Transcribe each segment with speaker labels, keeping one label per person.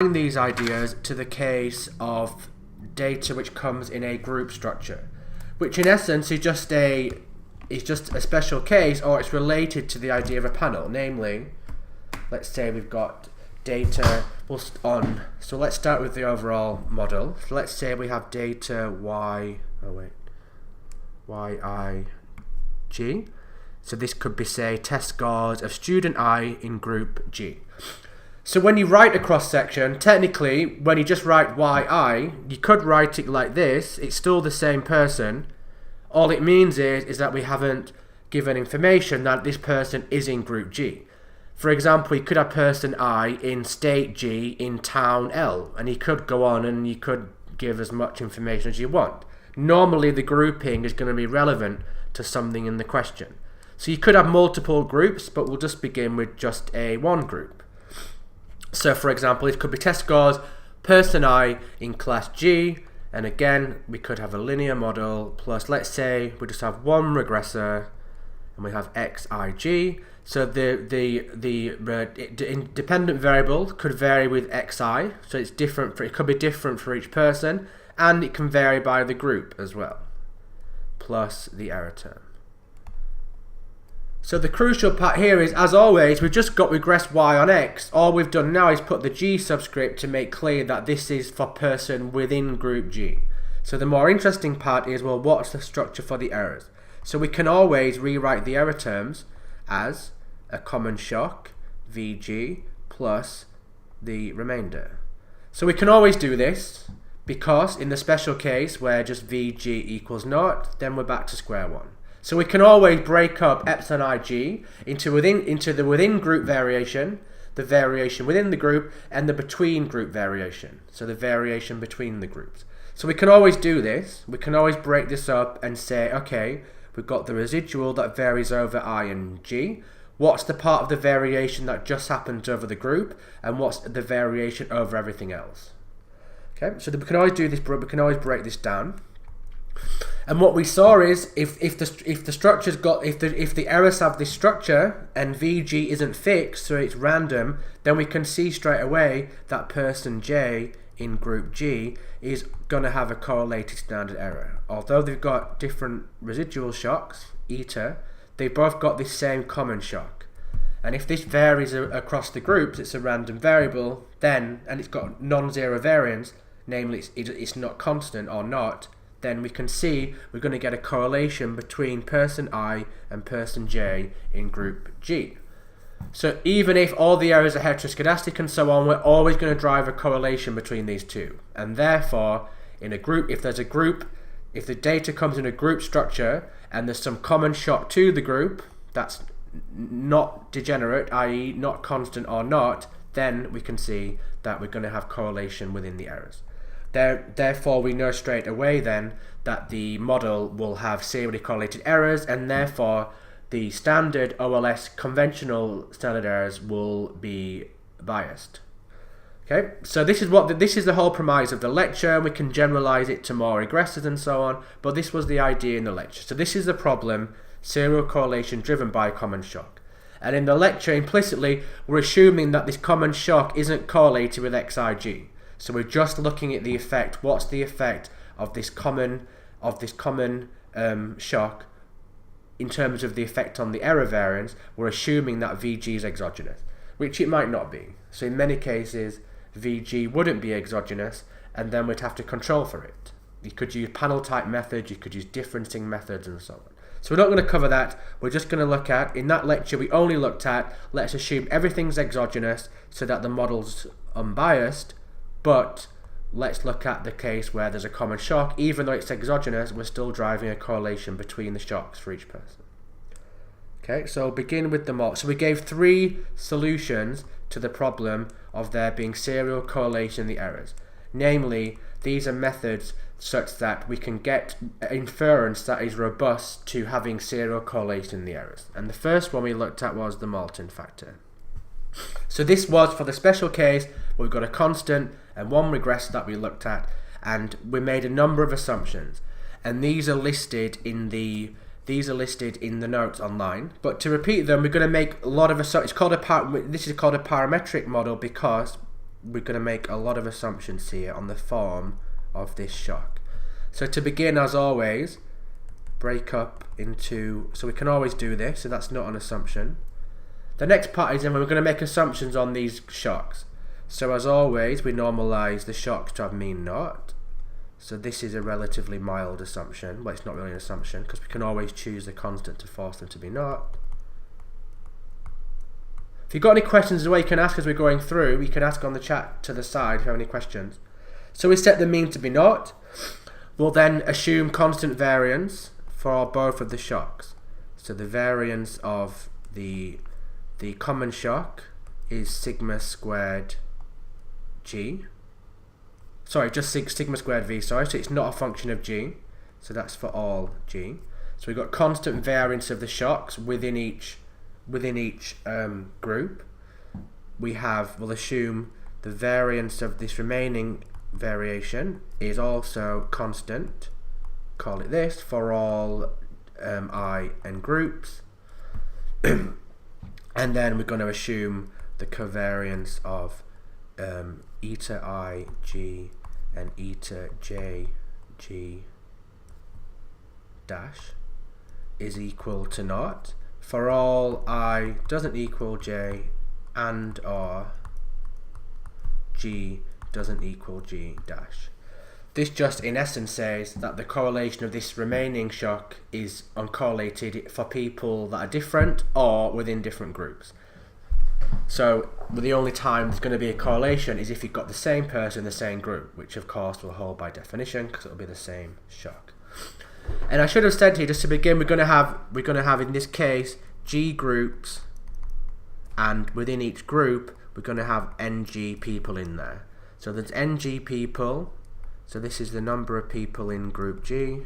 Speaker 1: These ideas to the case of data which comes in a group structure, which in essence is just a special case, or it's related to the idea of a panel. Namely, let's say we've got data so let's start with the overall model. So let's say we have data YIG. So this could be, say, test scores of student I in group G. So when you write a cross-section, technically, when you just write YI, you could write it like this. It's still the same person. All it means is that we haven't given information that this person is in group G. For example, you could have person I in state G in town L, and you could go on and you could give as much information as you want. Normally, the grouping is going to be relevant to something in the question. So you could have multiple groups, but we'll just begin with just one group. So for example, it could be test scores, person I in class G, and again, we could have a linear model plus, let's say, we just have one regressor, and we have xig. So the independent variable could vary with xi, so it's different. It could be different for each person, and it can vary by the group as well, plus the error term. So the crucial part here is, as always, we've just got regress y on x. All we've done now is put the G subscript to make clear that this is for person within group G. So the more interesting part is, well, what's the structure for the errors? So we can always rewrite the error terms as a common shock, VG, plus the remainder. So we can always do this, because in the special case where just VG equals 0, then we're back to square one. So we can always break up epsilon IG into the within group variation, the variation within the group, and the between group variation, so the variation between the groups. So we can always do this. We can always break this up and say, okay, we've got the residual that varies over I and G. What's the part of the variation that just happens over the group, and what's the variation over everything else? Okay, so we can always do this. We can always break this down. And what we saw is, if the structure's got, if the errors have this structure and VG isn't fixed, so it's random, then we can see straight away that person J in group G is going to have a correlated standard error. Although they've got different residual shocks, eta, they've both got this same common shock. And if this varies across the groups, it's a random variable, then, and it's got non-zero variance, namely it's not constant or not, then we can see we're going to get a correlation between person I and person J in group G. So even if all the errors are heteroskedastic and so on, we're always going to drive a correlation between these two. And therefore, in a group, if the data comes in a group structure and there's some common shock to the group that's not degenerate, i.e. not constant or not, then we can see that we're going to have correlation within the errors. Therefore, we know straight away then that the model will have serially correlated errors, and therefore the standard OLS conventional standard errors will be biased. Okay, so this is the whole premise of the lecture. We can generalize it to more regressors and so on, but this was the idea in the lecture. So this is the problem: serial correlation driven by common shock. And in the lecture, implicitly, we're assuming that this common shock isn't correlated with xig. So we're just looking at the effect. What's the effect of this common shock in terms of the effect on the error variance? We're assuming that VG is exogenous, which it might not be. So in many cases, VG wouldn't be exogenous, and then we'd have to control for it. You could use panel type methods, you could use differencing methods, and so on. So we're not going to cover that. We're just going to look at, in that lecture, we only looked at, let's assume everything's exogenous so that the model's unbiased. But let's look at the case where there's a common shock. Even though it's exogenous, we're still driving a correlation between the shocks for each person. Okay, so begin with the model. So we gave 3 solutions to the problem of there being serial correlation in the errors. Namely, these are methods such that we can get inference that is robust to having serial correlation in the errors. And the first one we looked at was the Moulton factor. So this was for the special case where we've got a constant and one regressor that we looked at, and we made a number of assumptions, and these are listed in the notes online. But to repeat them, we're going to make a lot of assumptions. This is called a parametric model because we're going to make a lot of assumptions here on the form of this shock. So to begin, as always, break up into, so we can always do this, so that's not an assumption. The next part is then we're going to make assumptions on these shocks. So as always, we normalize the shocks to have mean naught. So this is a relatively mild assumption. Well, it's not really an assumption because we can always choose the constant to force them to be naught. If you've got any questions as well, you can ask as we're going through. You can ask on the chat to the side if you have any questions. So we set the mean to be naught. We'll then assume constant variance for both of the shocks. So the variance of the common shock is sigma squared g. Sorry, just sigma squared v, sorry, so it's not a function of g. So that's for all g. So we've got constant variance of the shocks within each group. We'll assume the variance of this remaining variation is also constant, call it this, for all I and groups. And then we're going to assume the covariance of eta I g and eta j g dash is equal to naught for all I doesn't equal j and or g doesn't equal g dash. This just in essence says that the correlation of this remaining shock is uncorrelated for people that are different or within different groups. So the only time there's going to be a correlation is if you've got the same person in the same group, which of course will hold by definition because it'll be the same shock. And I should have said here just to begin, we're going to have in this case G groups, and within each group we're going to have NG people in there. So there's NG people, so this is the number of people in group G.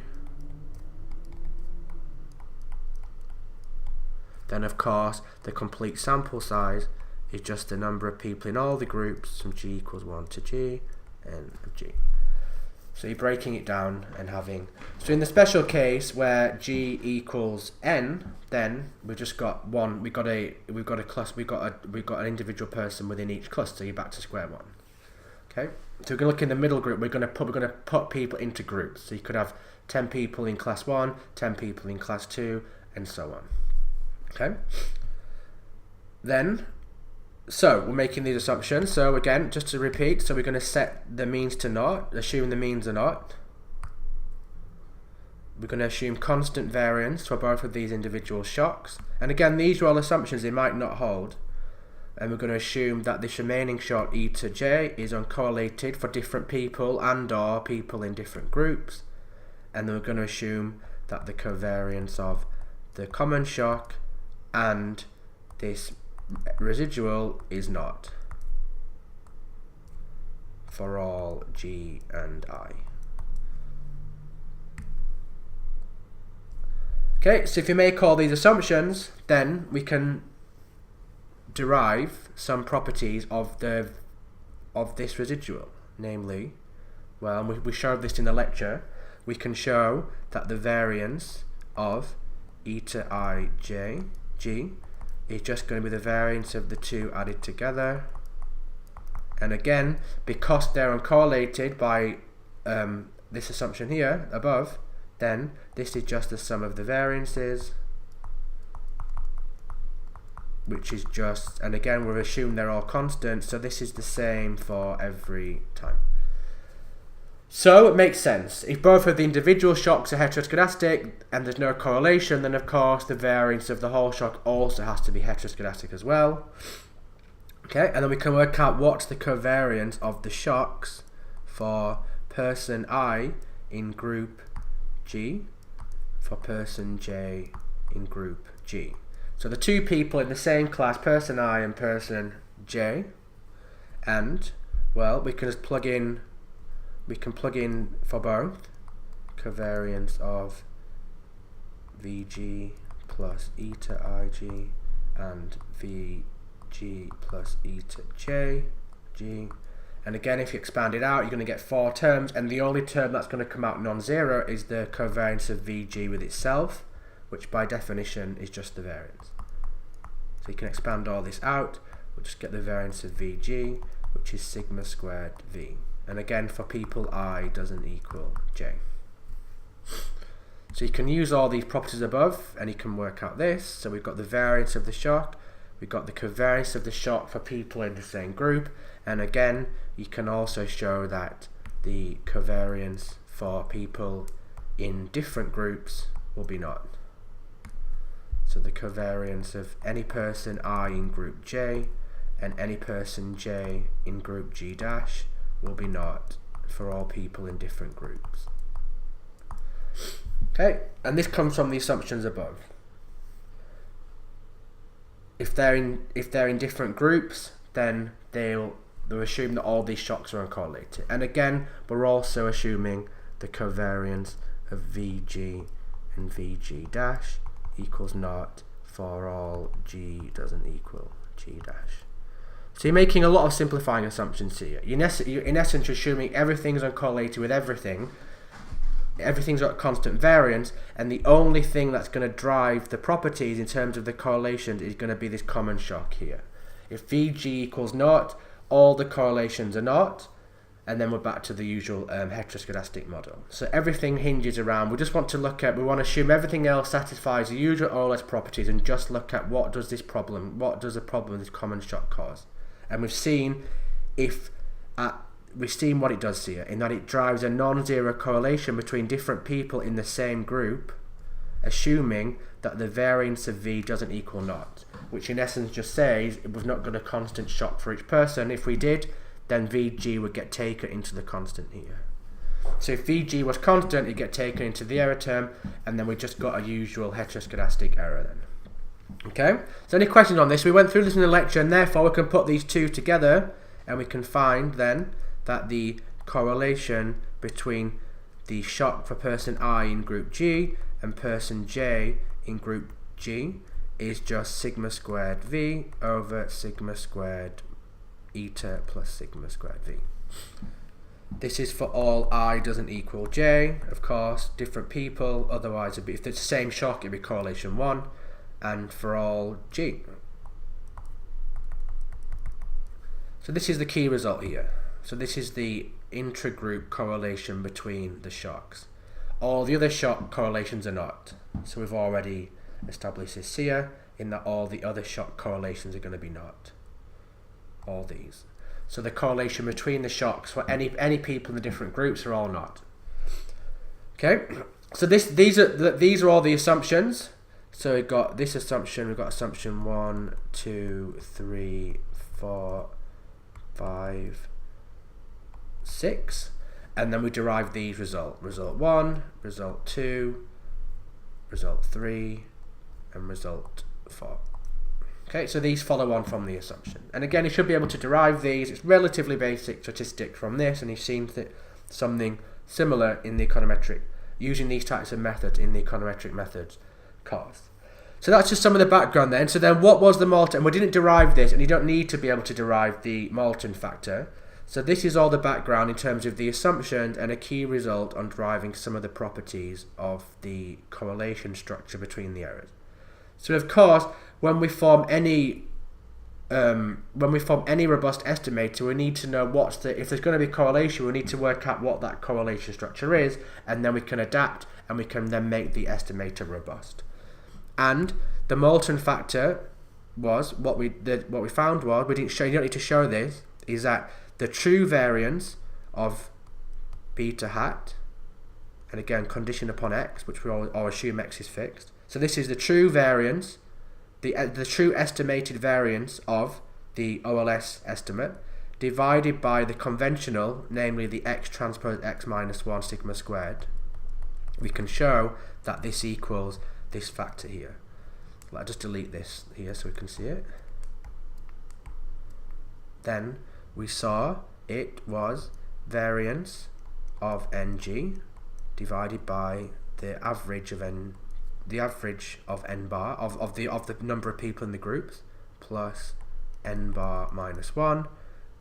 Speaker 1: Then of course the complete sample size is just the number of people in all the groups from G equals 1 to G n of G. So you're breaking it down and having, so in the special case where G equals n, then we've just got one, we've got an individual person within each cluster, so you're back to square one. Okay, so we're going to look in the middle group, we're going to put people into groups, so you could have 10 people in class 1, 10 people in class 2, and so on. Okay, then, so we're making these assumptions. So again, just to repeat, so we're going to set the means to naught, assume the means are naught. We're going to assume constant variance for both of these individual shocks. And again, these are all assumptions, they might not hold. And we're going to assume that this remaining shock e to j is uncorrelated for different people and or people in different groups. And then we're going to assume that the covariance of the common shock and this residual is not for all G and I. Okay, so if you make all these assumptions, then we can derive some properties of this residual. Namely, well, we showed this in the lecture, we can show that the variance of eta I j g is just going to be the variance of the two added together. And again, because they're uncorrelated by this assumption here above, then this is just the sum of the variances, which is just, and again we've assumed they're all constant, so this is the same for every time. So it makes sense. If both of the individual shocks are heteroskedastic and there's no correlation, then of course the variance of the whole shock also has to be heteroskedastic as well. Okay, and then we can work out what's the covariance of the shocks for person I in group G for person J in group G. So the two people in the same class, person I and person J, and well, we can just plug in for both covariance of Vg plus eta Ig and Vg plus eta J G. And again, if you expand it out, you're going to get 4 terms, and the only term that's going to come out non-zero is the covariance of Vg with itself, which by definition is just the variance. So you can expand all this out, we'll just get the variance of Vg, which is sigma squared v. And again, for people I doesn't equal j. So you can use all these properties above and you can work out this. So we've got the variance of the shock, we've got the covariance of the shock for people in the same group, and again you can also show that the covariance for people in different groups will be not. So the covariance of any person I in group J and any person J in group G dash will be not for all people in different groups. Okay, and this comes from the assumptions above. If they're in different groups, then they'll assume that all these shocks are uncorrelated. And again, we're also assuming the covariance of VG and VG dash equals naught for all G doesn't equal G dash. So you're making a lot of simplifying assumptions here. You're in essence assuming everything's uncorrelated with everything. Everything's got constant variance, and the only thing that's going to drive the properties in terms of the correlations is going to be this common shock here. If VG equals naught, all the correlations are naught, and then we're back to the usual heteroskedastic model. So everything hinges around, we want to assume everything else satisfies the usual OLS properties and just look at what does the problem with this common shock cause. And we've seen what it does here, in that it drives a non-zero correlation between different people in the same group, assuming that the variance of V doesn't equal naught, which in essence just says it was not got a constant shock for each person. If we did, then VG would get taken into the constant here. So if VG was constant, it'd get taken into the error term, and then we just got a usual heteroskedastic error then. Okay, so any questions on this? We went through this in the lecture, and therefore we can put these two together, and we can find then that the correlation between the shock for person I in group G and person J in group G is just sigma squared V over sigma squared eta plus sigma squared V. This is for all I doesn't equal J, of course, different people, otherwise it'd be, if it's the same shock it'd be correlation 1, and for all G. So this is the key result here. So this is the intragroup correlation between the shocks. All the other shock correlations are not. So we've already established this here, in that all the other shock correlations are going to be not. All these. So the correlation between the shocks for any people in the different groups are all not. Okay. So these are all the assumptions. So we've got this assumption. We've got assumption 1, 2, 3, 4, 5, 6, and then we derive these result 1, result 2, result 3, and result 4. Okay, so these follow on from the assumption, and again you should be able to derive these. It's relatively basic statistics from this, and you've seen something similar in the econometric, using these types of methods in the econometric methods course. So that's just some of the background then. So then what was the Moulton? And we didn't derive this, and you don't need to be able to derive the Moulton factor. So this is all the background in terms of the assumptions and a key result on deriving some of the properties of the correlation structure between the errors. So of course, when we form any robust estimator, we need to know if there's going to be correlation, we need to work out what that correlation structure is, and then we can adapt and we can then make the estimator robust. And the Moulton factor was what we found was, you don't need to show this, is that the true variance of beta hat, and again conditioned upon x, which we all assume x is fixed. So this is the true variance, the true estimated variance of the OLS estimate divided by the conventional, namely the x transpose x minus 1 sigma squared. We can show that this equals this factor here. I'll just delete this here so we can see it. Then we saw it was variance of ng divided by the average of n bar of the number of people in the groups plus n bar minus 1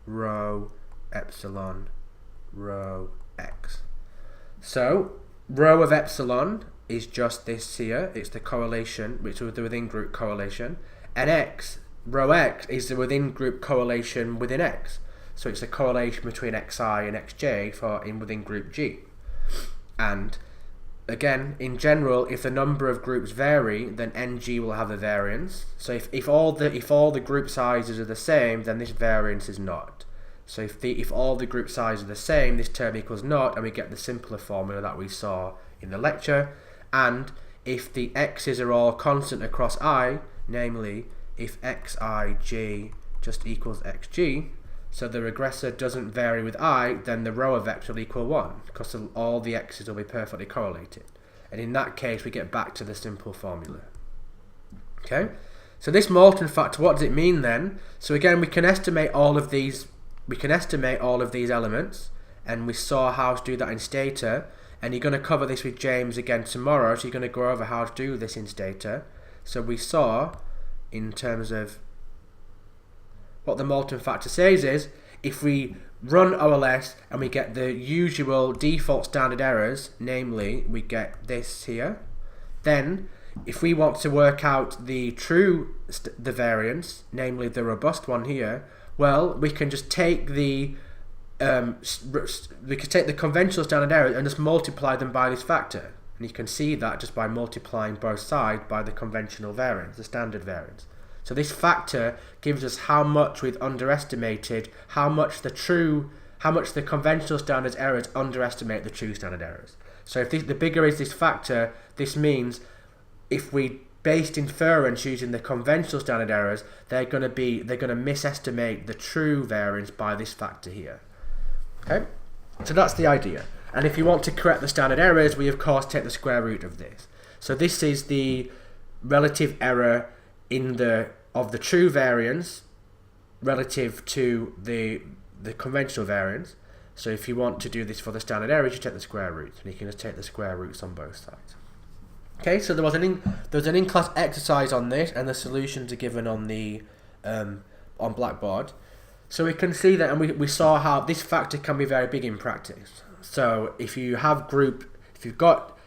Speaker 1: rho epsilon rho x. So rho of epsilon is just this here, it's the correlation, which is the within group correlation, and x, rho x, is the within group correlation within x. So it's a correlation between xi and xj within group G. And again, in general, if the number of groups vary, then ng will have a variance. So if all the group sizes are the same, then this variance is not. So if all the group sizes are the same, this term equals naught, and we get the simpler formula that we saw in the lecture. And if the x's are all constant across I, namely if xij just equals xg, so the regressor doesn't vary with I, then the row of x will equal 1, because all the x's will be perfectly correlated. And in that case, we get back to the simple formula. Okay? So this Moulton factor, what does it mean then? So again, we can estimate all of these elements, and we saw how to do that in Stata, and you're going to cover this with James again tomorrow, so you're going to go over how to do this in Stata. So we saw, in terms of what the Moulton factor says is, if we run OLS and we get the usual default standard errors, namely we get this here, then if we want to work out the variance, namely the robust one here, well, we can just take the conventional standard errors and just multiply them by this factor. And you can see that just by multiplying both sides by the conventional variance, the standard variance. So this factor gives us how much we've underestimated, how much the conventional standard errors underestimate the true standard errors. So if the bigger is this factor, this means if we based inference using the conventional standard errors, they're going to misestimate the true variance by this factor here. Okay, so that's the idea. And if you want to correct the standard errors, we of course take the square root of this. So this is the relative error of the true variance relative to the conventional variance. So if you want to do this for the standard errors, you take the square root, and you can just take the square roots on both sides. Okay, so there was an in-class exercise on this, and the solutions are given on the on Blackboard. So we can see that, and we saw how this factor can be very big in practice. So if you've got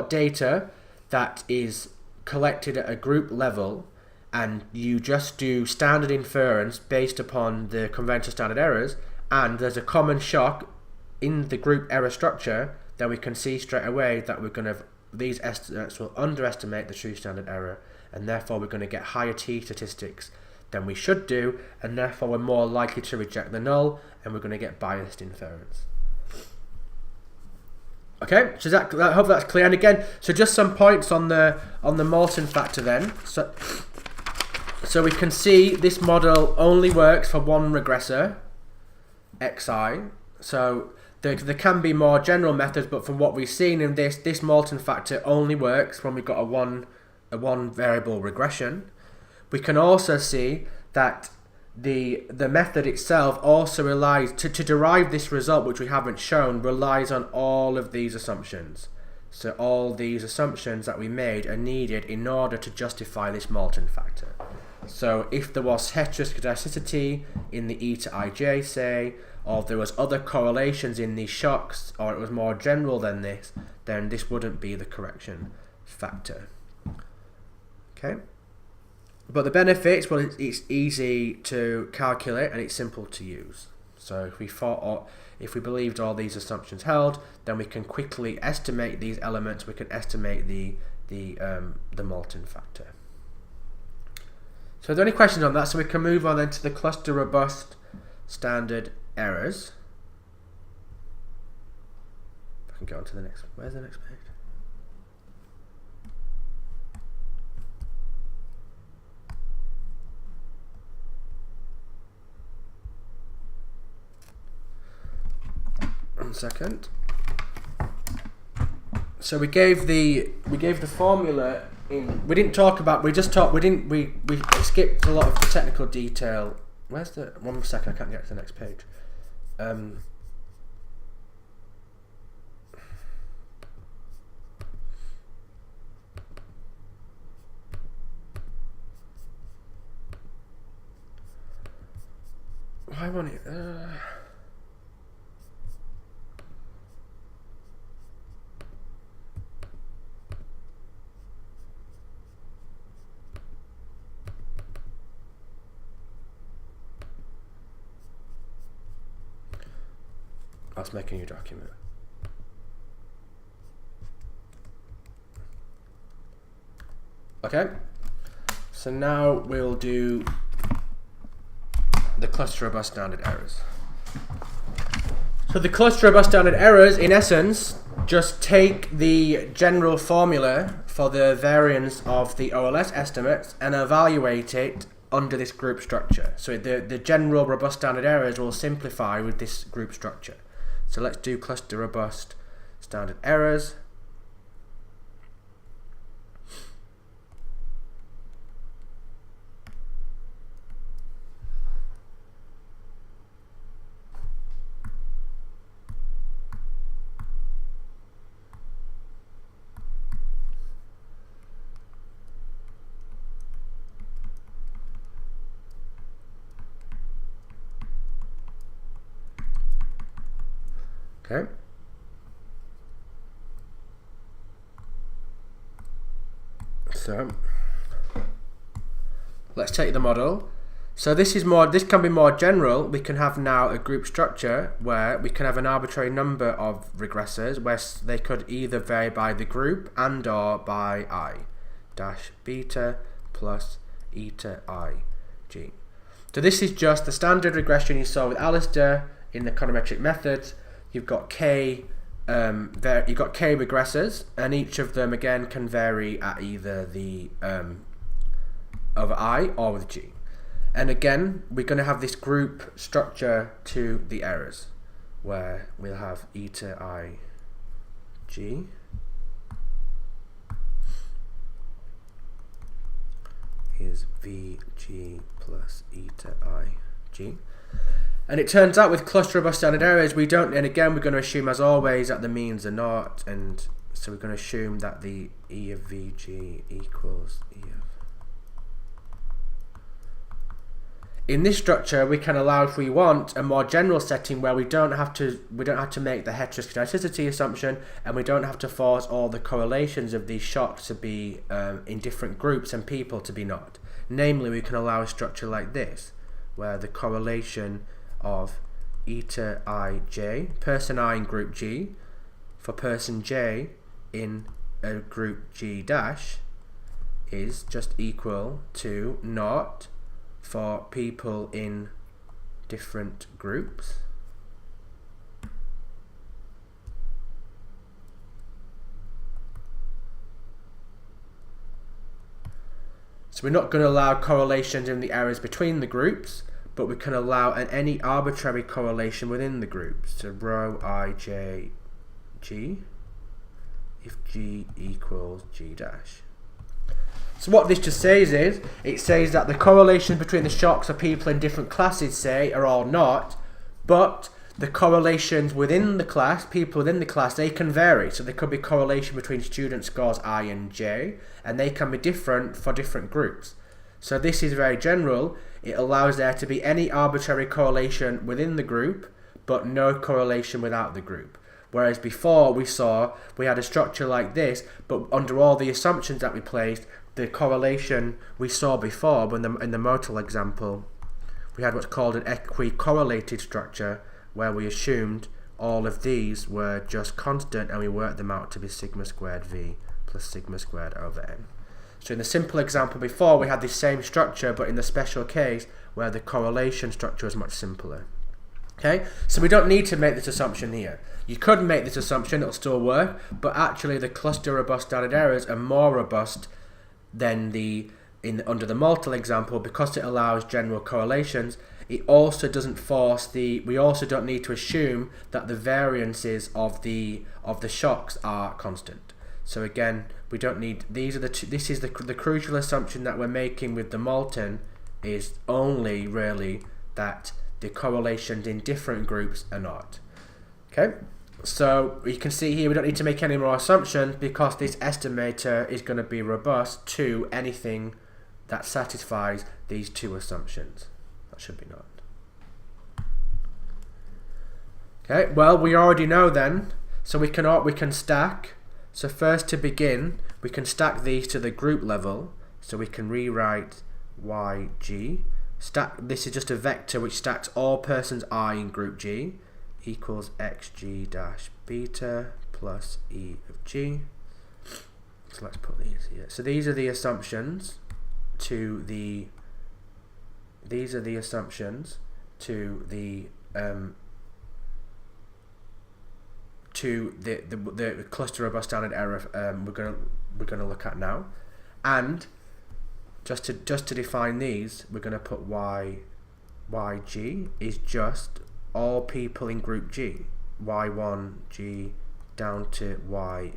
Speaker 1: data that is collected at a group level, and you just do standard inference based upon the conventional standard errors, and there's a common shock in the group error structure, then we can see straight away that these estimates will underestimate the true standard error, and therefore we're going to get higher t statistics than we should do, and therefore we're more likely to reject the null, and we're going to get biased inference. Okay, so I hope that's clear. And again, so just some points on the Moulton factor then. So we can see this model only works for one regressor, xi. So there can be more general methods, but from what we've seen in this Moulton factor only works when we've got a one variable regression. We can also see that the method itself also relies, to derive this result, which we haven't shown, relies on all of these assumptions. So all these assumptions that we made are needed in order to justify this Moulton factor. So if there was heteroskedasticity in the e to ij, say, or if there was other correlations in these shocks, or it was more general than this, then this wouldn't be the correction factor. Okay? But the benefits, well, it's easy to calculate and it's simple to use. So if we believed all these assumptions held, then we can quickly estimate these elements. We can estimate the Moulton factor. So are there any questions on that? So we can move on then to the cluster robust standard errors. I can go on to the next. Where's the next page? One second. So we gave the formula in. We didn't talk about. We skipped a lot of the technical detail. Where's the 1 second? I can't get to the next page. Why won't it? Let's make a new document. Okay, so now we'll do the cluster robust standard errors. So the cluster robust standard errors, in essence, just take the general formula for the variance of the OLS estimates and evaluate it under this group structure. So the general robust standard errors will simplify with this group structure. So let's do cluster robust standard errors. Okay. So let's take the model. So this can be more general. We can have now a group structure where we can have an arbitrary number of regressors where they could either vary by the group and or by I dash beta plus eta I g. So this is just the standard regression you saw with Alistair in the econometric methods. You've got k regressors, and each of them again can vary at either the over I or with g. And again, we're going to have this group structure to the errors, where we'll have eta I g is vg plus eta I g. And it turns out with cluster robust standard errors, and again we're going to assume as always that the means are not, and so we're going to assume that the E of Vg equals E of. In this structure, we can allow, if we want, a more general setting where we don't have to make the heteroskedasticity assumption, and we don't have to force all the correlations of these shocks to be in different groups and people to be not. Namely, we can allow a structure like this, where the correlation of eta ij, person I in group G, for person J in a group G dash is just equal to naught for people in different groups. So we're not going to allow correlations in the errors between the groups, but we can allow any arbitrary correlation within the groups. So rho ij g if g equals g dash. So what this just says is, it says that the correlations between the shocks of people in different classes, say, are all not, but the correlations within the class, people within the class, they can vary. So there could be correlation between student scores I and J, and they can be different for different groups. So this is very general. It allows there to be any arbitrary correlation within the group, but no correlation without the group. Whereas before we had a structure like this, but under all the assumptions that we placed, the correlation we saw before, in the modal example, we had what's called an equi-correlated structure, where we assumed all of these were just constant and we worked them out to be sigma squared v plus sigma squared over n. So in the simple example before, we had this same structure, but in the special case where the correlation structure was much simpler. Okay, so we don't need to make this assumption here. You could make this assumption, it'll still work, but actually the cluster robust standard errors are more robust than under the modal example, because it allows general correlations. It also doesn't we also don't need to assume that the variances of the shocks are constant. So again, we don't need, this is the crucial assumption that we're making with the molten, is only really that the correlations in different groups are not. Okay, so you can see here we don't need to make any more assumptions, because this estimator is going to be robust to anything that satisfies these two assumptions. That should be not. Okay, well, we already know then, so we can stack. So first, to begin, we can stack these to the group level, so we can rewrite yg. This is just a vector which stacks all persons I in group G equals xg dash beta plus E of g. So let's put these here. So these are the assumptions to the the cluster robust standard error we're gonna look at now, and just to define these, we're gonna put yg is just all people in group G, y1g down to yngg,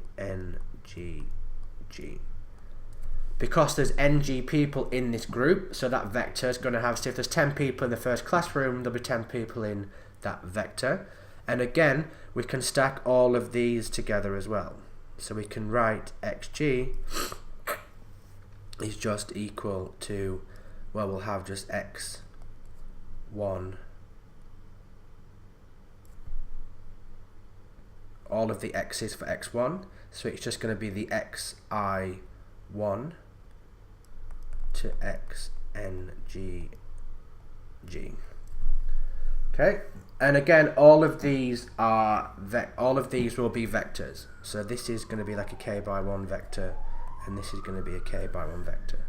Speaker 1: because there's ng people in this group, so that vector is going to have, so if there's 10 people in the first classroom, there'll be 10 people in that vector. And again, we can stack all of these together as well. So we can write xg is just equal to, well, we'll have just x1, all of the x's for x1, so it's just going to be the xi1 to xngg. Okay, and again, all of these will be vectors. So this is going to be like a k by 1 vector, and this is going to be a k by 1 vector.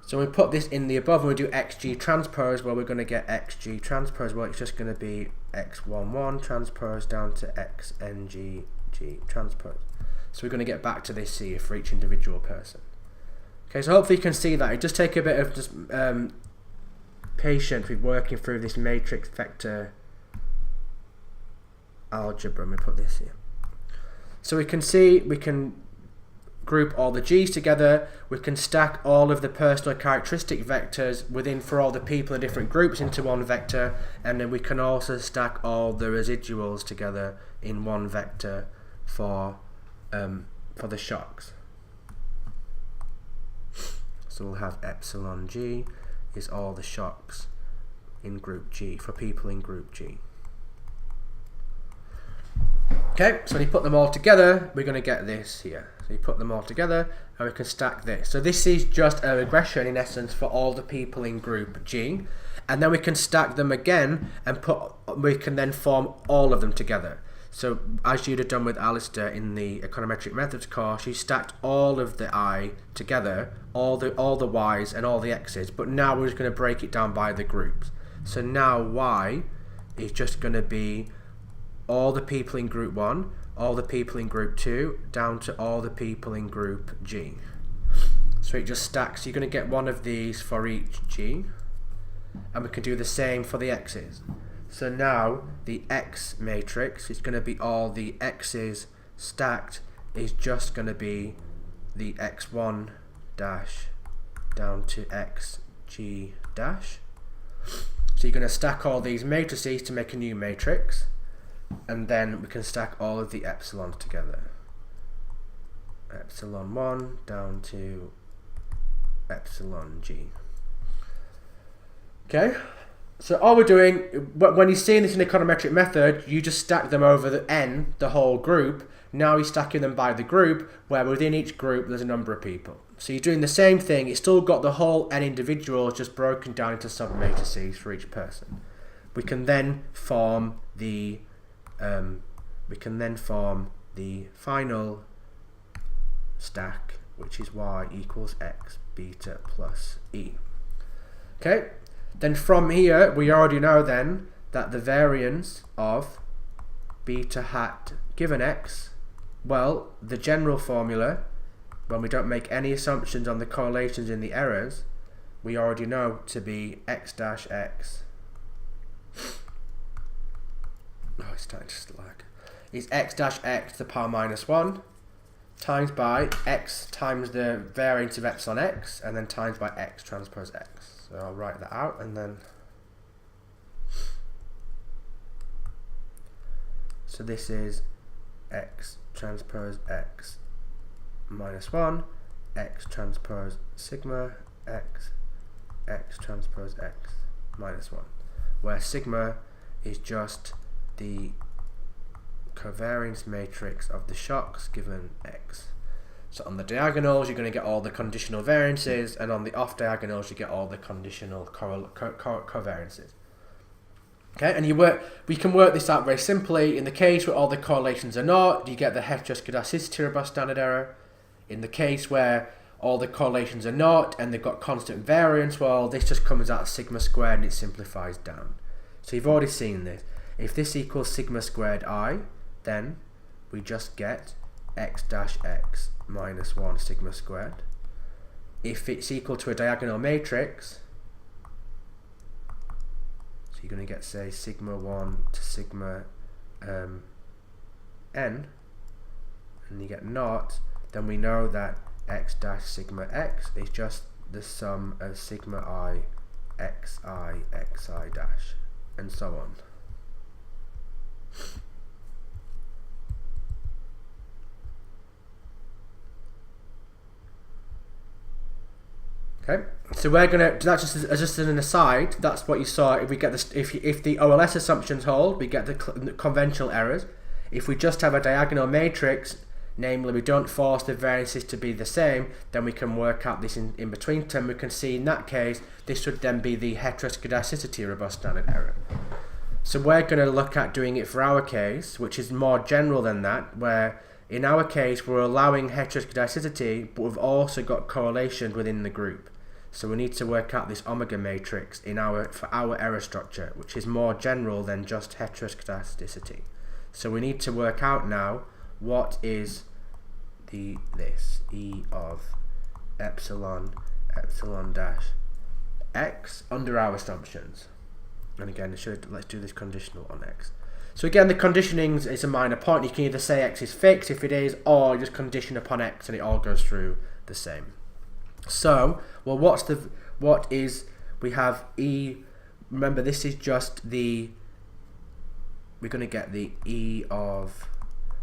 Speaker 1: So we put this in the above, and we do xg transpose. Well, we're going to get xg transpose. Well, it's just going to be x11 transpose down to xngg transpose. So we're going to get back to this here for each individual person. Okay, so hopefully you can see that. It does take a bit of just patience with working through this matrix vector algebra. Let me put this here. So we can see, we can group all the g's together, we can stack all of the personal characteristic vectors within for all the people in different groups into one vector, and then we can also stack all the residuals together in one vector for the shocks. So we'll have epsilon g is all the shocks in group G, for people in group G. Okay, so when you put them all together, we're going to get this here. So you put them all together and we can stack this. So this is just a regression in essence for all the people in group G, and then we can stack them again and we can then form all of them together. So as you'd have done with Alistair in the econometric methods course, you stacked all of the I together, all the Y's and all the X's, but now we're just going to break it down by the groups. So now Y is just going to be all the people in group 1, all the people in group 2, down to all the people in group G. So it just stacks. You're going to get one of these for each G, and we can do the same for the X's. So now the X matrix is going to be all the X's stacked is just going to be the X1 dash down to XG dash. So you're going to stack all these matrices to make a new matrix, and then we can stack all of the epsilons together. Epsilon 1 down to epsilon G. Okay? So all we're doing, when you're seeing this in the econometric method, you just stack them over the n, the whole group. Now you're stacking them by the group, where within each group there's a number of people. So you're doing the same thing. It's still got the whole n individuals just broken down into sub-matrices for each person. We can then form the final stack, which is y equals x beta plus e. Okay. Then from here, we already know then that the variance of beta hat given x, well, the general formula, when we don't make any assumptions on the correlations in the errors, we already know to be x dash x. Oh, it's starting to lag. Is x dash x to the power minus 1 times by x times the variance of epsilon x, and then times by x transpose x. So I'll write that out, and then so this is x transpose x minus 1, x transpose sigma x, x transpose x minus 1, where sigma is just the covariance matrix of the shocks given x. So on the diagonals, you're going to get all the conditional variances, and on the off diagonals, you get all the conditional covariances. Okay, and we can work this out very simply. In the case where all the correlations are not, you get the heteroskedasticity robust standard error. In the case where all the correlations are not and they've got constant variance, well, this just comes out as sigma squared and it simplifies down. So you've already seen this. If this equals sigma squared I, then we just get x dash x minus 1 sigma squared. If it's equal to a diagonal matrix, so you're going to get, say, sigma 1 to sigma n, and you get naught, then we know that x dash sigma x is just the sum of sigma I, xi dash, and so on. Okay, so we're gonna. That's just as an aside. That's what you saw. If we get this, if the OLS assumptions hold, we get the conventional errors. If we just have a diagonal matrix, namely we don't force the variances to be the same, then we can work out this in between term. We can see in that case this would then be the heteroskedasticity robust standard error. So we're going to look at doing it for our case, which is more general than that, where in our case we're allowing heteroskedasticity, but we've also got correlation within the group. So we need to work out this omega matrix for our error structure, which is more general than just heteroskedasticity. So we need to work out now what is this E of epsilon dash x under our assumptions. And again, let's do this conditional on x. So again, the conditioning is a minor point. You can either say x is fixed if it is, or you just condition upon x and it all goes through the same. So, well, we have E, remember this is just we're going to get the E of,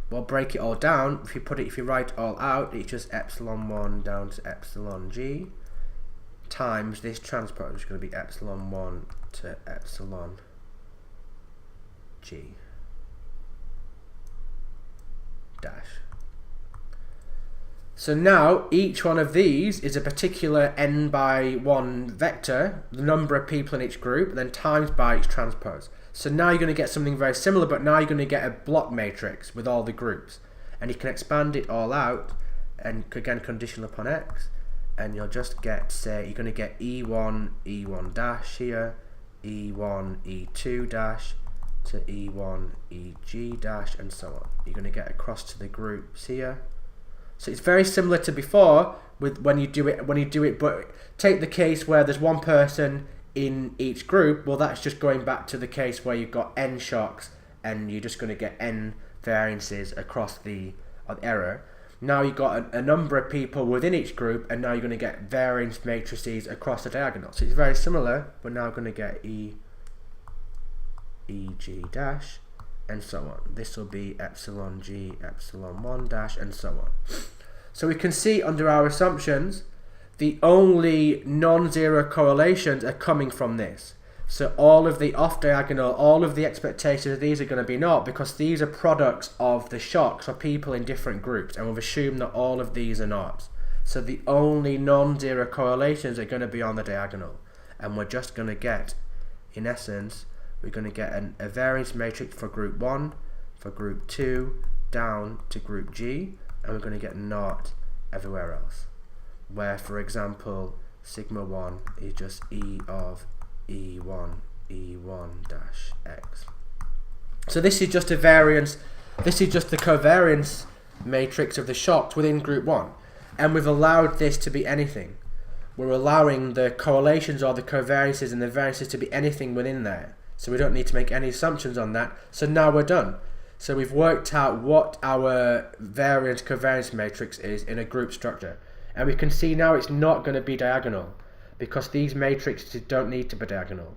Speaker 1: well, break it all down. If you write it all out, it's just epsilon 1 down to epsilon g times this transpose, which is going to be epsilon 1 to epsilon g dash. So now each one of these is a particular n by 1 vector, the number of people in each group, then times by its transpose. So now you're going to get something very similar, but now you're going to get a block matrix with all the groups. And you can expand it all out, and again conditional upon x, and you'll just get, say, you're going to get E1 dash here, E1 E2 dash to E1 EG dash, and so on. You're going to get across to the groups here. So it's very similar to before with when you do it, but take the case where there's one person in each group. Well, that's just going back to the case where you've got n shocks and you're just going to get n variances across the error. Now you've got a number of people within each group, and now you're going to get variance matrices across the diagonal. So it's very similar, but now going to get EG dash, and so on. This will be epsilon g, epsilon 1 dash, and so on. So we can see under our assumptions, the only non-zero correlations are coming from this. So all of the off-diagonal, all of the expectations of these are going to be naught, because these are products of the shocks of people in different groups, and we've assumed that all of these are naught. So the only non-zero correlations are going to be on the diagonal, and we're just going to get, in essence, we're going to get a variance matrix for group 1, for group 2, down to group G, and we're going to get naught everywhere else. Where, for example, sigma 1 is just E of E1 dash x. So this is just a variance, this is just the covariance matrix of the shocks within group 1. And we've allowed this to be anything. We're allowing the correlations or the covariances and the variances to be anything within there. So we don't need to make any assumptions on that. So now we're done. So we've worked out what our variance covariance matrix is in a group structure. And we can see now it's not going to be diagonal, because these matrices don't need to be diagonal.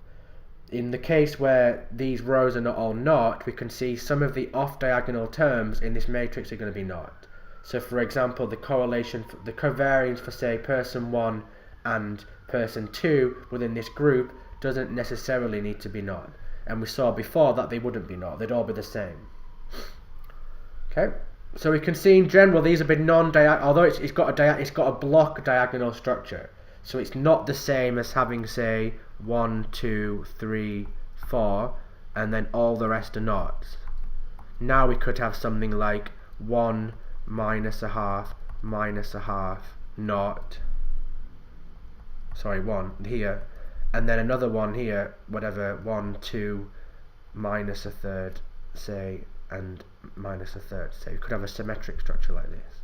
Speaker 1: In the case where these rows are not all naught, we can see some of the off-diagonal terms in this matrix are going to be naught. So for example, the correlation, the covariance for, say, person 1 and person 2 within this group doesn't necessarily need to be naught. And we saw before that they wouldn't be naught, they'd all be the same. Okay, so we can see in general these have been non-diagonal, although it's got a block diagonal structure. So it's not the same as having, say, 1, 2, 3, 4. and then all the rest are noughts. Now we could have something like 1 minus a half minus a half naught. Sorry, 1 here, and then another one here, whatever, 1, 2, minus a third, say, and minus a third, say. You could have a symmetric structure like this.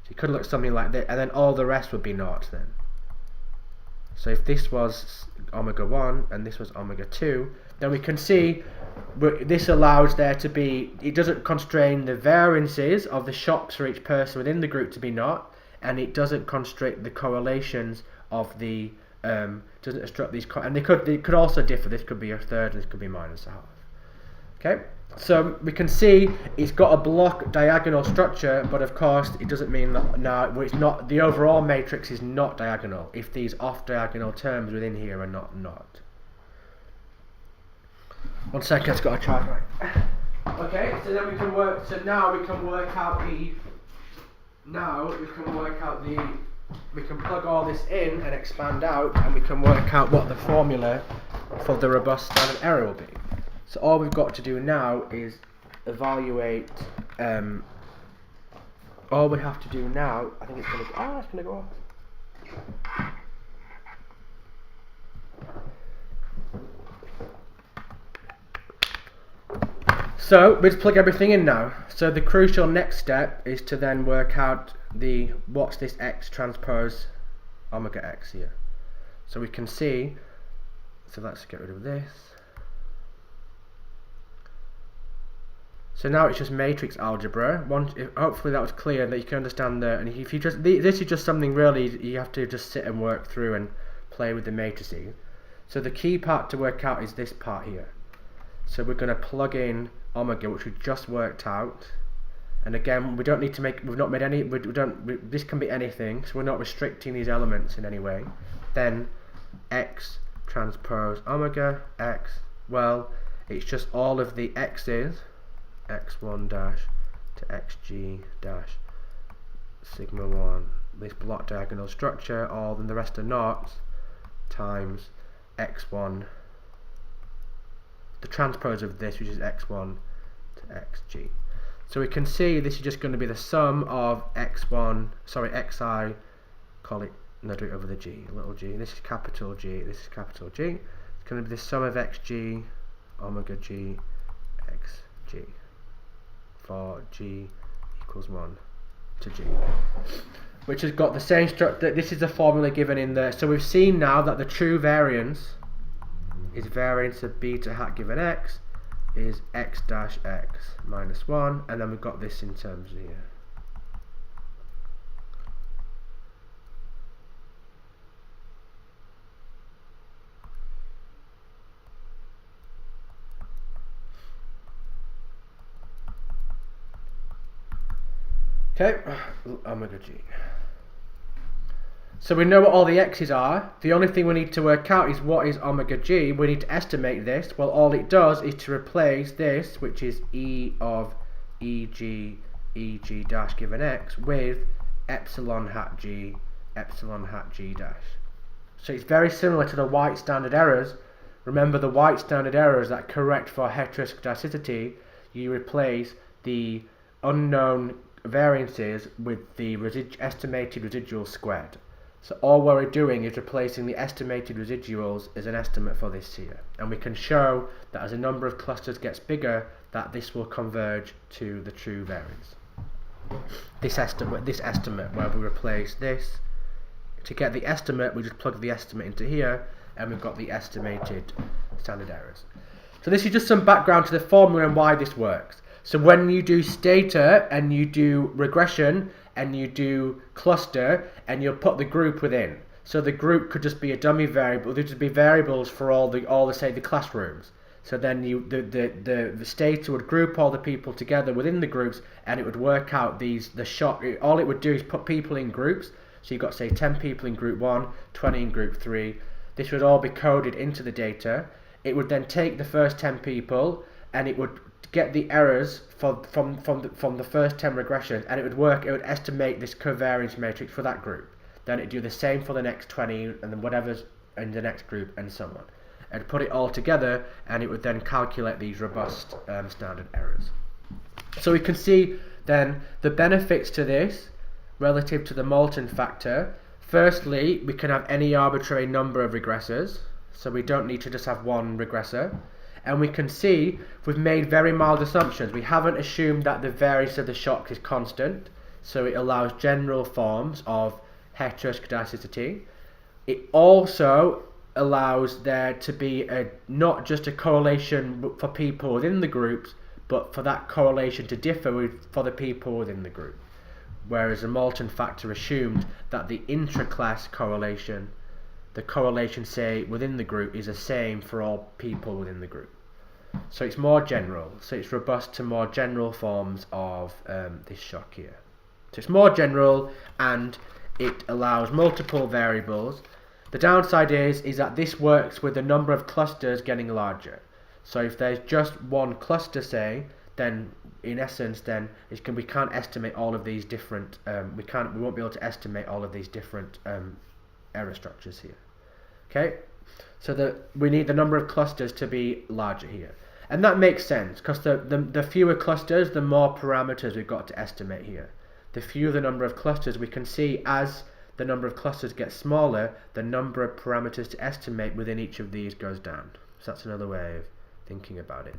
Speaker 1: So you could look something like this, and then all the rest would be naught then. So if this was omega 1 and this was omega 2, then we can see this allows there to be, it doesn't constrain the variances of the shocks for each person within the group to be naught, and it doesn't constrain the correlations of the, doesn't obstruct these, and they could also differ. This could be a third and this could be minus a half. Okay, so we can see it's got a block diagonal structure, but of course it doesn't mean that now it's not, the overall matrix is not diagonal if these off diagonal terms within here are not. 1 second, it's got a charge right. Okay, so then we can work, so now we can work out the, we can plug all this in and expand out, and we can work out what the formula for the robust standard error will be. So all we've got to do now is evaluate, all we have to do now, I think it's going to, it's going to go off. So we just plug everything in now. So the crucial next step is to then work out the, what's this x transpose omega x here. So we can see, so let's get rid of this. So now it's just matrix algebra. Hopefully that was clear, that you can understand that. And if you just, this is just something really you have to just sit and work through and play with the matrices. So the key part to work out is this part here. So we're going to plug in omega, which we just worked out. And again, we don't need to make, we've not made any, this can be anything, so we're not restricting these elements in any way. Then x transpose omega x, well, it's just all of the x's, x1 dash to xg dash sigma 1, this block diagonal structure, all then the rest are naughts, times x1, the transpose of this, which is x1 to xg. So we can see this is just going to be the sum of x1, sorry, xi, call it, no, do it over the g, little g, this is capital G, this is capital G. It's going to be the sum of xg, omega g, xg, for g equals 1 to g, which has got the same structure. This is the formula given in there. So we've seen now that the true variance is variance of beta hat given x is x dash x minus 1, and then we've got this in terms here. Okay, omega g. So we know what all the x's are. The only thing we need to work out is what is omega g. We need to estimate this. Well, all it does is to replace this, which is e of eg dash given x, with epsilon hat g dash. So it's very similar to the white standard errors. Remember, the white standard errors that correct for heteroskedasticity, you replace the unknown variances with the estimated residual squared. So all we're doing is replacing the estimated residuals as an estimate for this here. And we can show that as a number of clusters gets bigger, that this will converge to the true variance. This estimate where we replace this, to get the estimate, we just plug the estimate into here, and we've got the estimated standard errors. So this is just some background to the formula and why this works. So when you do stata and you do regression and you do cluster, and you'll put the group within. So the group could just be a dummy variable. There would be variables for all the say the classrooms. So then the stata would group all the people together within the groups, and it would work out all it would do is put people in groups. So you've got, say, 10 people in group 1, 20 in group 3. This would all be coded into the data. It would then take the first 10 people, and it would get the errors from the first 10 regressions, and it would estimate this covariance matrix for that group. Then it'd do the same for the next 20, and then whatever's in the next group, and so on. and put it all together, and it would then calculate these robust standard errors. So we can see then the benefits to this relative to the Moulton factor. Firstly, we can have any arbitrary number of regressors, so we don't need to just have one regressor. And we can see we've made very mild assumptions. We haven't assumed that the variance of the shocks is constant, so it allows general forms of heteroskedasticity. It also allows there to be not just a correlation for people within the groups, but for that correlation to differ for the people within the group. Whereas the Moulton factor assumed that the intra-class correlation, the correlation, say, within the group is the same for all people within the group. So it's more general, so it's robust to more general forms of this shock here. So it's more general, and it allows multiple variables. The downside is that this works with the number of clusters getting larger. So if there's just one cluster, say, then in essence, then we can't estimate all of these different. We won't be able to estimate all of these different error structures here. Okay, so we need the number of clusters to be larger here, and that makes sense because the fewer clusters, the more parameters we've got to estimate here. The fewer the number of clusters, we can see as the number of clusters gets smaller, the number of parameters to estimate within each of these goes down. So that's another way of thinking about it.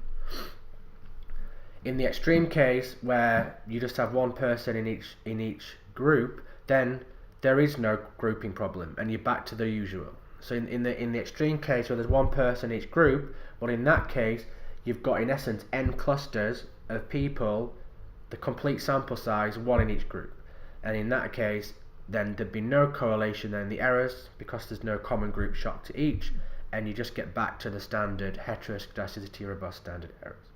Speaker 1: In the extreme case where you just have one person in each group, then there is no grouping problem, and you're back to the usual. So in the extreme case where there's one person in each group, well, in that case you've got in essence n clusters of people, the complete sample size, one in each group, and in that case then there'd be no correlation then in the errors because there's no common group shock to each, and you just get back to the standard heteroskedasticity robust standard errors.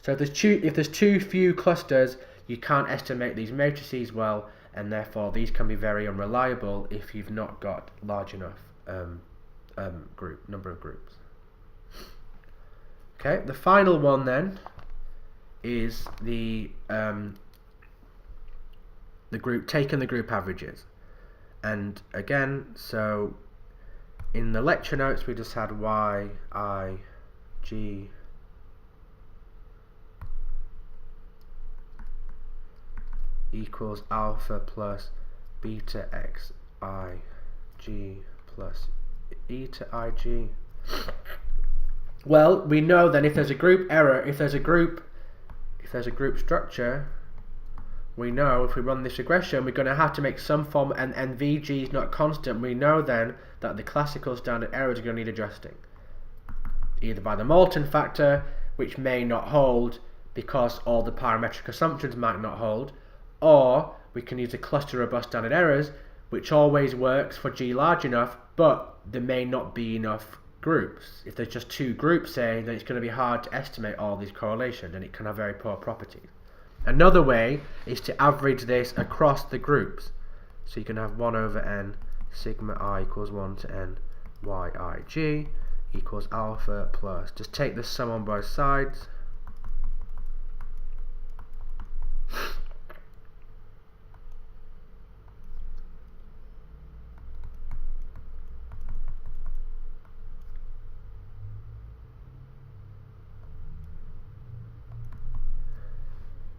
Speaker 1: So if there's too few clusters, you can't estimate these matrices well, and therefore these can be very unreliable if you've not got large enough number of groups. Okay, the final one then is the group, taking the group averages. And again, so in the lecture notes we just had y, I, g equals alpha plus beta x I g plus e to ig. Well, we know then if there's a group error, if there's a group structure, we know if we run this regression we're going to have to make some form, and Vg is not constant. We know then that the classical standard errors are going to need adjusting, either by the Moulton factor, which may not hold because all the parametric assumptions might not hold, or we can use a cluster robust standard errors, which always works for G large enough, but there may not be enough groups. If there's just two groups, say, then it's going to be hard to estimate all these correlations, and it can have very poor properties. Another way is to average this across the groups. So you can have 1 over n sigma I equals 1 to n yig equals alpha plus, just take the sum on both sides.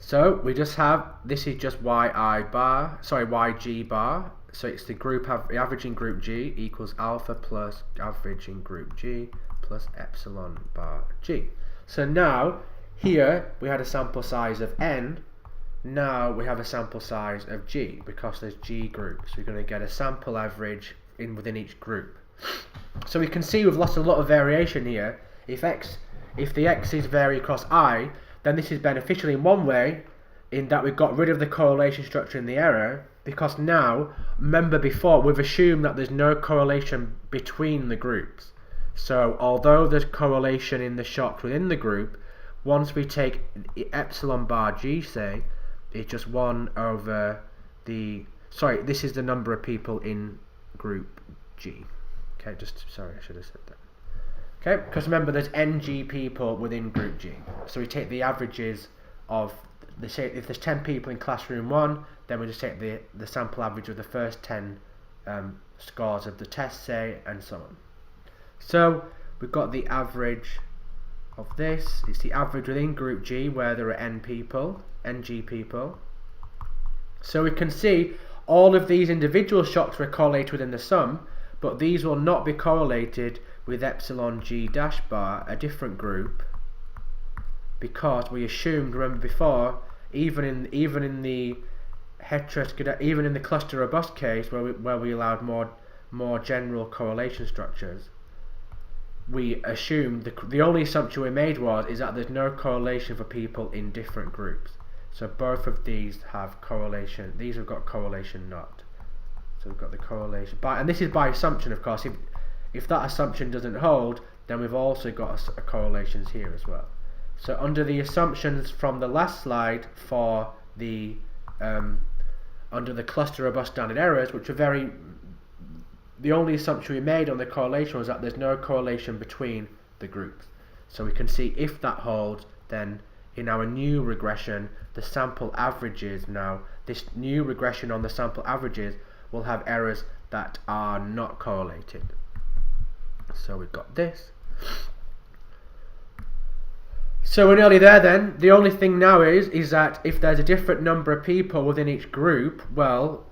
Speaker 1: So we just have, this is just yg bar, so it's the group averaging group G equals alpha plus averaging group G plus epsilon bar G. So now here we had a sample size of n, now we have a sample size of G because there's G groups. We're going to get a sample average within each group. So we can see we've lost a lot of variation here. If the x's vary across I, then this is beneficial in one way, in that we've got rid of the correlation structure in the error, because now, remember before, we've assumed that there's no correlation between the groups. So although there's correlation in the shocks within the group, once we take epsilon bar G, say, it's just 1 over the, sorry, this is the number of people in group G. Okay, sorry, I should have said that. Okay, because remember there's ng people within group G. So we take the averages of, say if there's 10 people in classroom 1, then we just take the sample average of the first 10 scores of the test, say, and so on. So we've got the average of this. It's the average within group G where there are n people, ng people. So we can see all of these individual shocks were correlated within the sum, but these will not be correlated with epsilon g dash bar, a different group, because we assumed, remember before, even in the even in the cluster robust case where we allowed more general correlation structures, we assumed the only assumption we made is that there's no correlation for people in different groups. So both of these have correlation. These have got correlation not. So we've got the correlation and this is by assumption, of course. If that assumption doesn't hold, then we've also got a correlations here as well. So under the assumptions from the last slide for the under the cluster robust standard errors, which are the only assumption we made on the correlation was that there's no correlation between the groups. So we can see if that holds, then in our new regression, the sample averages now, this new regression on the sample averages will have errors that are not correlated. So we've got this. So we're nearly there then. The only thing now is that if there's a different number of people within each group, well,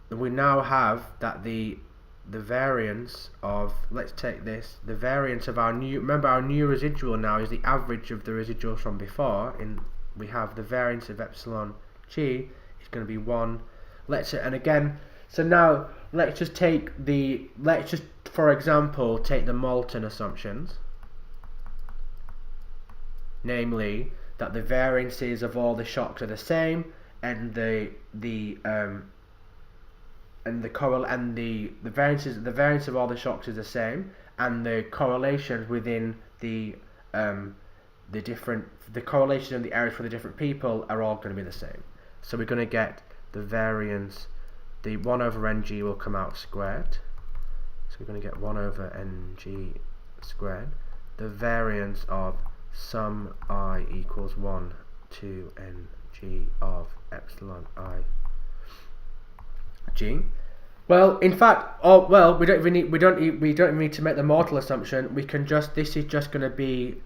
Speaker 1: we now have that the variance of, let's take this, the variance of our new, remember our new residual now is the average of the residuals from before, we have the variance of epsilon g is going to be 1. And again, so now let's just for example take the Moulton assumptions, namely that the variances of all the shocks are the same, and the variance of all the shocks is the same, and the correlations within the correlation and the errors for the different people are all going to be the same. So we're going to get the variance, the 1 over ng will come out squared. So we're going to get 1 over ng squared. The variance of sum I equals 1 to ng of epsilon I g. Well, in fact, we don't even need to make the mortal assumption. We can just, this is just going to be,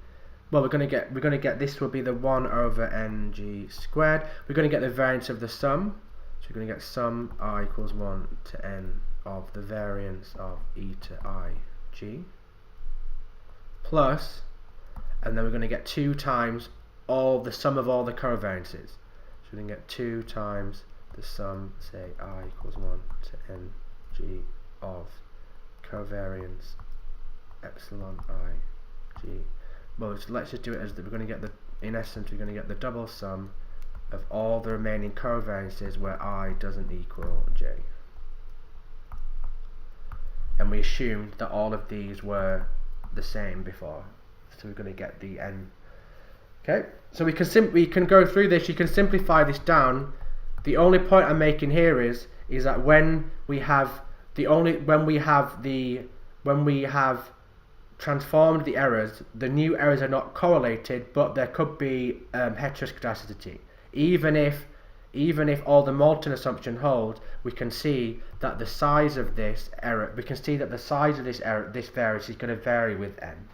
Speaker 1: well, we're going to get this will be the 1 over ng squared. We're going to get the variance of the sum. So we're going to get sum I equals 1 to n of the variance of e to I g plus, and then we're going to get 2 times the sum of all the covariances. So we're going to get 2 times the sum, say I equals 1 to n g of covariance epsilon I g. Well, let's just do it as we're going to get in essence, we're going to get the double sum of all the remaining covariances where I doesn't equal j. And we assumed that all of these were the same before. So we're going to get the n. Okay, so we can go through this. You can simplify this down. The only point I'm making here is that when we have transformed the errors, the new errors are not correlated, but there could be heteroskedasticity. Even if all the Moulton assumption holds, we can see that the size of this error, this variance is going to vary with n.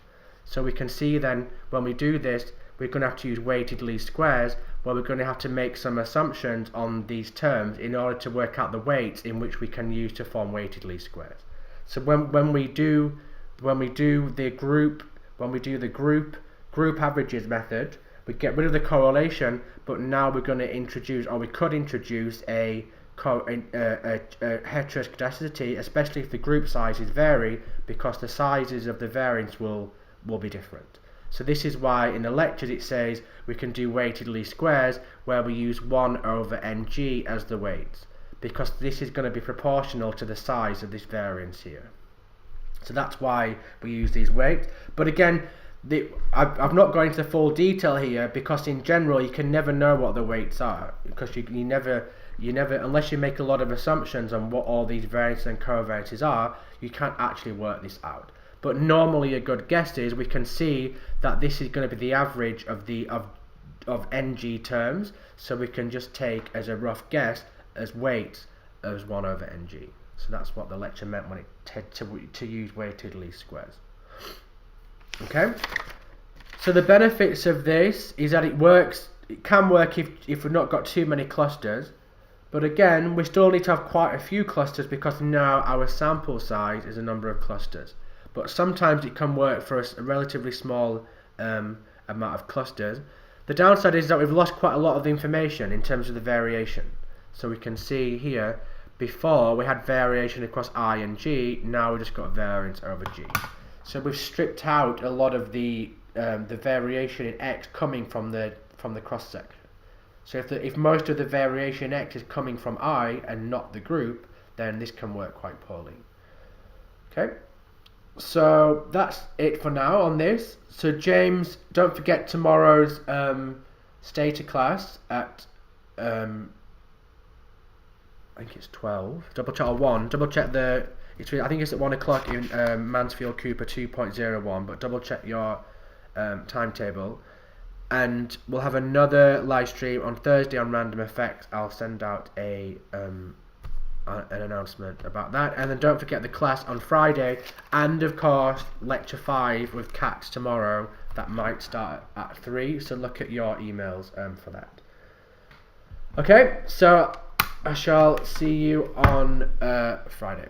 Speaker 1: So we can see then when we do this, we're going to have to use weighted least squares, where we're going to have to make some assumptions on these terms in order to work out the weights in which we can use to form weighted least squares. So when we do the group averages method, we get rid of the correlation, but now we're going to introduce, or we could introduce a heteroskedasticity, especially if the group sizes vary, because the sizes of the variance will be different. So this is why in the lectures it says we can do weighted least squares where we use 1 over ng as the weights, because this is going to be proportional to the size of this variance here. So that's why we use these weights. But again, I've not gone into the full detail here, because in general you can never know what the weights are, because you never, unless you make a lot of assumptions on what all these variances and covariances are, you can't actually work this out. But normally a good guess is we can see that this is going to be the average of ng terms, so we can just take as a rough guess as weights as 1 over ng. So that's what the lecture meant when it said to use weighted least squares. Okay, so the benefits of this is that it can work if we've not got too many clusters, but again we still need to have quite a few clusters because now our sample size is a number of clusters. But sometimes it can work for a relatively small amount of clusters. The downside is that we've lost quite a lot of the information in terms of the variation. So we can see here, before we had variation across I and G, now we've just got variance over G. So we've stripped out a lot of the variation in X coming from the cross section. So if most of the variation in X is coming from I and not the group, then this can work quite poorly. Okay, so that's it for now on this. So James, don't forget tomorrow's Stata class at I think it's 12. Double check 1. Double check I think it's at 1 o'clock in Mansfield Cooper 2.01, but double check your timetable. And we'll have another live stream on Thursday on random effects. I'll send out an announcement about that. And then don't forget the class on Friday, and of course lecture 5 with Cats tomorrow. That might start at 3, so look at your emails for that. Okay, so I shall see you on Friday.